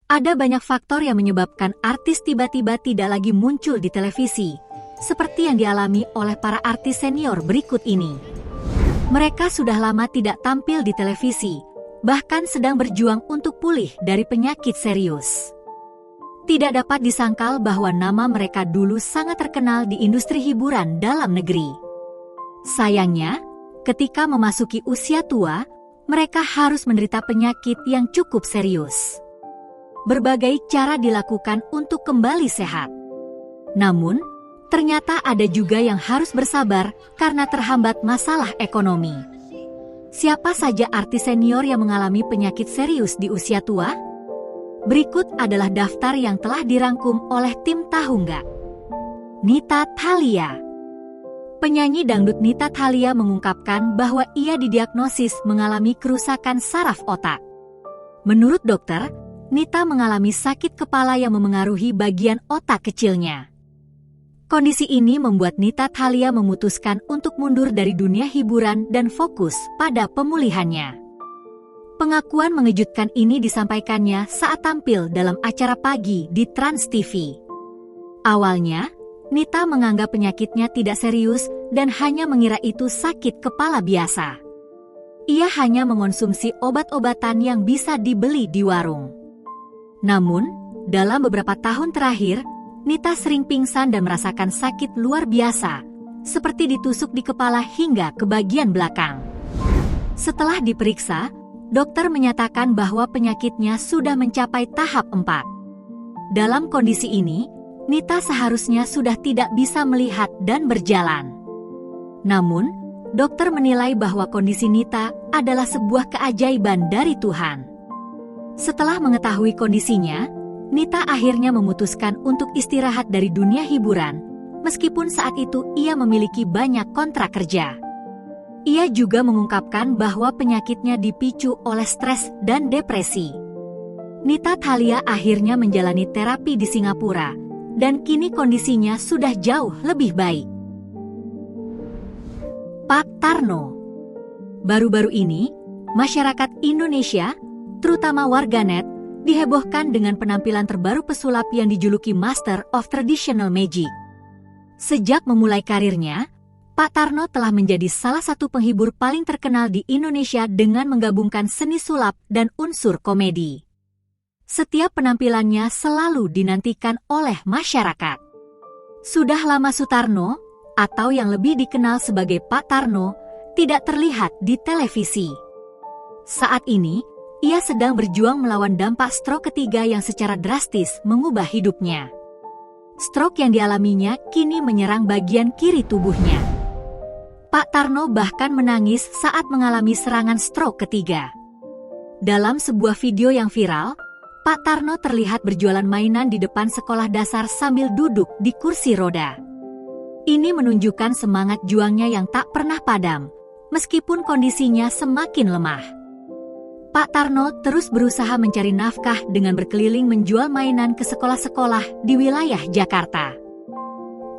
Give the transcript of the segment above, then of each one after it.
Ada banyak faktor yang menyebabkan artis tiba-tiba tidak lagi muncul di televisi, seperti yang dialami oleh para artis senior berikut ini. Mereka sudah lama tidak tampil di televisi, bahkan sedang berjuang untuk pulih dari penyakit serius. Tidak dapat disangkal bahwa nama mereka dulu sangat terkenal di industri hiburan dalam negeri. Sayangnya, ketika memasuki usia tua, mereka harus menderita penyakit yang cukup serius. Berbagai cara dilakukan untuk kembali sehat. Namun, ternyata ada juga yang harus bersabar karena terhambat masalah ekonomi. Siapa saja artis senior yang mengalami penyakit serius di usia tua? Berikut adalah daftar yang telah dirangkum oleh tim Tahu Nggak. Nita Thalia. Penyanyi dangdut Nita Thalia mengungkapkan bahwa ia didiagnosis mengalami kerusakan saraf otak. Menurut dokter, Nita mengalami sakit kepala yang memengaruhi bagian otak kecilnya. Kondisi ini membuat Nita Thalia memutuskan untuk mundur dari dunia hiburan dan fokus pada pemulihannya. Pengakuan mengejutkan ini disampaikannya saat tampil dalam acara pagi di Trans TV. Awalnya, Nita menganggap penyakitnya tidak serius dan hanya mengira itu sakit kepala biasa. Ia hanya mengonsumsi obat-obatan yang bisa dibeli di warung. Namun, dalam beberapa tahun terakhir, Nita sering pingsan dan merasakan sakit luar biasa, seperti ditusuk di kepala hingga ke bagian belakang. Setelah diperiksa, dokter menyatakan bahwa penyakitnya sudah mencapai tahap 4. Dalam kondisi ini, Nita seharusnya sudah tidak bisa melihat dan berjalan. Namun, dokter menilai bahwa kondisi Nita adalah sebuah keajaiban dari Tuhan. Setelah mengetahui kondisinya, Nita akhirnya memutuskan untuk istirahat dari dunia hiburan, meskipun saat itu ia memiliki banyak kontrak kerja. Ia juga mengungkapkan bahwa penyakitnya dipicu oleh stres dan depresi. Nita Thalia akhirnya menjalani terapi di Singapura, dan kini kondisinya sudah jauh lebih baik. Pak Tarno. Baru-baru ini, masyarakat Indonesia, terutama warganet, dihebohkan dengan penampilan terbaru pesulap yang dijuluki Master of Traditional Magic. Sejak memulai karirnya, Pak Tarno telah menjadi salah satu penghibur paling terkenal di Indonesia dengan menggabungkan seni sulap dan unsur komedi. Setiap penampilannya selalu dinantikan oleh masyarakat. Sudah lama Sutarno, atau yang lebih dikenal sebagai Pak Tarno, tidak terlihat di televisi. Saat ini, ia sedang berjuang melawan dampak stroke ketiga yang secara drastis mengubah hidupnya. Stroke yang dialaminya kini menyerang bagian kiri tubuhnya. Pak Tarno bahkan menangis saat mengalami serangan stroke ketiga. Dalam sebuah video yang viral, Pak Tarno terlihat berjualan mainan di depan sekolah dasar sambil duduk di kursi roda. Ini menunjukkan semangat juangnya yang tak pernah padam, meskipun kondisinya semakin lemah. Pak Tarno terus berusaha mencari nafkah dengan berkeliling menjual mainan ke sekolah-sekolah di wilayah Jakarta.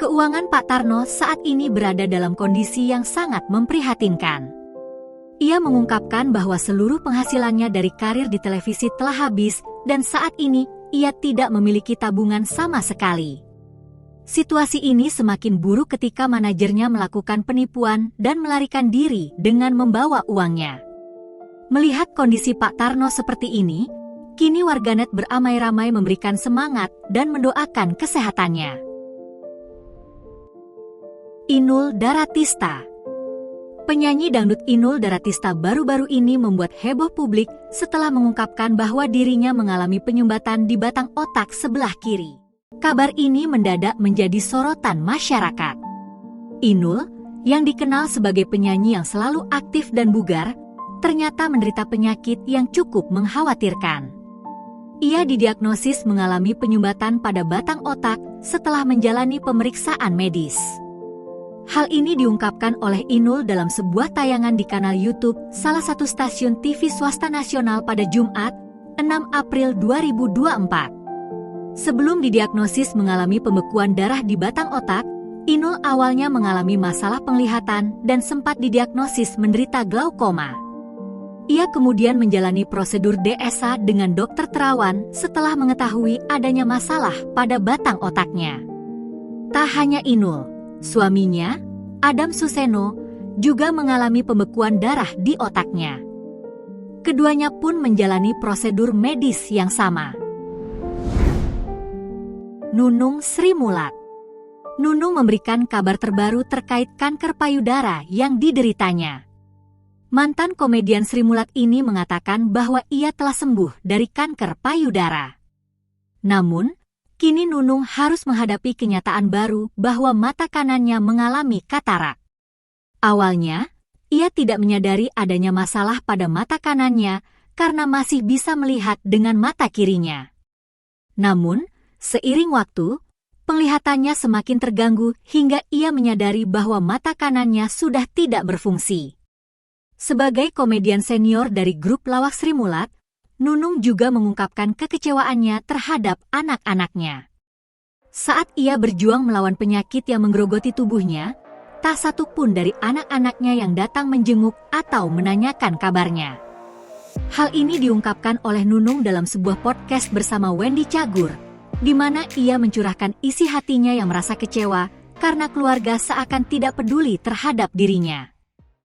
Keuangan Pak Tarno saat ini berada dalam kondisi yang sangat memprihatinkan. Ia mengungkapkan bahwa seluruh penghasilannya dari karir di televisi telah habis dan saat ini ia tidak memiliki tabungan sama sekali. Situasi ini semakin buruk ketika manajernya melakukan penipuan dan melarikan diri dengan membawa uangnya. Melihat kondisi Pak Tarno seperti ini, kini warganet beramai-ramai memberikan semangat dan mendoakan kesehatannya. Inul Daratista. Penyanyi dangdut Inul Daratista baru-baru ini membuat heboh publik setelah mengungkapkan bahwa dirinya mengalami penyumbatan di batang otak sebelah kiri. Kabar ini mendadak menjadi sorotan masyarakat. Inul, yang dikenal sebagai penyanyi yang selalu aktif dan bugar, ternyata menderita penyakit yang cukup mengkhawatirkan. Ia didiagnosis mengalami penyumbatan pada batang otak setelah menjalani pemeriksaan medis. Hal ini diungkapkan oleh Inul dalam sebuah tayangan di kanal YouTube salah satu stasiun TV swasta nasional pada Jumat, 6 April 2024. Sebelum didiagnosis mengalami pembekuan darah di batang otak, Inul awalnya mengalami masalah penglihatan dan sempat didiagnosis menderita glaukoma. Ia kemudian menjalani prosedur DSA dengan dokter terawan setelah mengetahui adanya masalah pada batang otaknya. Tak hanya Inul, suaminya, Adam Suseno, juga mengalami pembekuan darah di otaknya. Keduanya pun menjalani prosedur medis yang sama. Nunung Sri Mulat. Nunung memberikan kabar terbaru terkait kanker payudara yang dideritanya. Mantan komedian Sri Mulat ini mengatakan bahwa ia telah sembuh dari kanker payudara. Namun, kini Nunung harus menghadapi kenyataan baru bahwa mata kanannya mengalami katarak. Awalnya, ia tidak menyadari adanya masalah pada mata kanannya karena masih bisa melihat dengan mata kirinya. Namun, seiring waktu, penglihatannya semakin terganggu hingga ia menyadari bahwa mata kanannya sudah tidak berfungsi. Sebagai komedian senior dari grup lawak Sri Mulat, Nunung juga mengungkapkan kekecewaannya terhadap anak-anaknya. Saat ia berjuang melawan penyakit yang menggerogoti tubuhnya, tak satu pun dari anak-anaknya yang datang menjenguk atau menanyakan kabarnya. Hal ini diungkapkan oleh Nunung dalam sebuah podcast bersama Wendy Cagur, di mana ia mencurahkan isi hatinya yang merasa kecewa karena keluarga seakan tidak peduli terhadap dirinya.